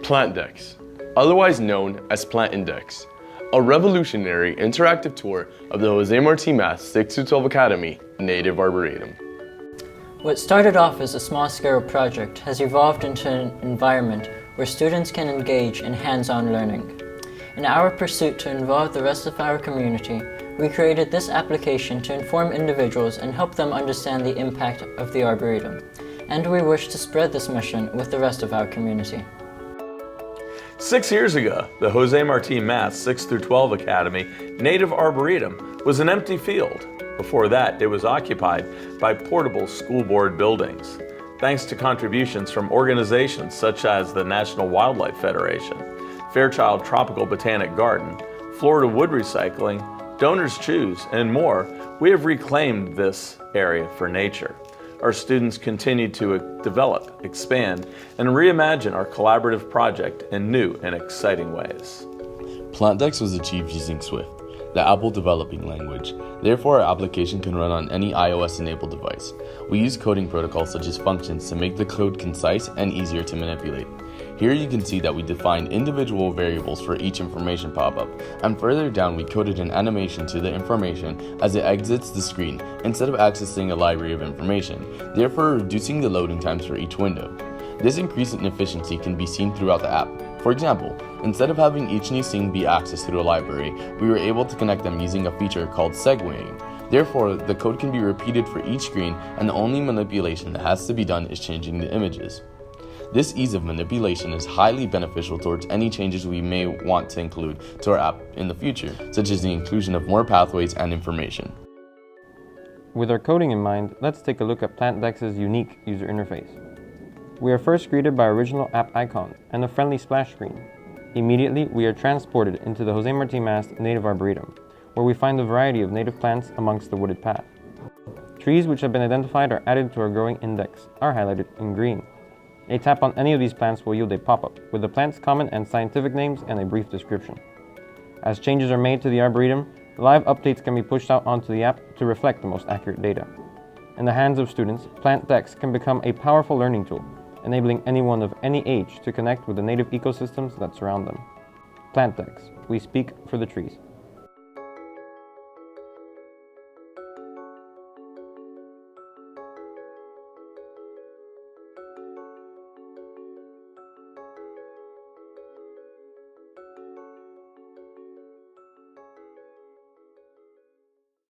PlantDex, otherwise known as PlantIndex, a revolutionary interactive tour of the Jose Marti MAST 6-12 Academy Native Arboretum. What started off as a small-scale project has evolved into an environment where students can engage in hands-on learning. In our pursuit to involve the rest of our community, we created this application to inform individuals and help them understand the impact of the Arboretum, and we wish to spread this mission with the rest of our community. 6 years ago, the Jose Marti MAST 6-12 Academy Native Arboretum was an empty field. Before that, it was occupied by portable school board buildings. Thanks to contributions from organizations such as the National Wildlife Federation, Fairchild Tropical Botanic Garden, Florida Wood Recycling, Donors Choose, and more, we have reclaimed this area for nature. Our students continue to develop, expand, and reimagine our collaborative project in new and exciting ways. PlantDex was achieved using Swift, the Apple developing language. Therefore, our application can run on any iOS-enabled device. We use coding protocols such as functions to make the code concise and easier to manipulate. Here you can see that we defined individual variables for each information pop-up, and further down we coded an animation to the information as it exits the screen instead of accessing a library of information, therefore reducing the loading times for each window. This increase in efficiency can be seen throughout the app. For example, instead of having each new scene be accessed through a library, we were able to connect them using a feature called segueing. Therefore, the code can be repeated for each screen, and the only manipulation that has to be done is changing the images. This ease of manipulation is highly beneficial towards any changes we may want to include to our app in the future, such as the inclusion of more pathways and information. With our coding in mind, let's take a look at PlantDex's unique user interface. We are first greeted by our original app icon and a friendly splash screen. Immediately, we are transported into the Jose Marti MAST Native Arboretum, where we find a variety of native plants amongst the wooded path. Trees which have been identified are added to our growing index, are highlighted in green. A tap on any of these plants will yield a pop-up with the plant's common and scientific names and a brief description. As changes are made to the Arboretum, live updates can be pushed out onto the app to reflect the most accurate data. In the hands of students, PlantDex can become a powerful learning tool, enabling anyone of any age to connect with the native ecosystems that surround them. PlantDex, we speak for the trees.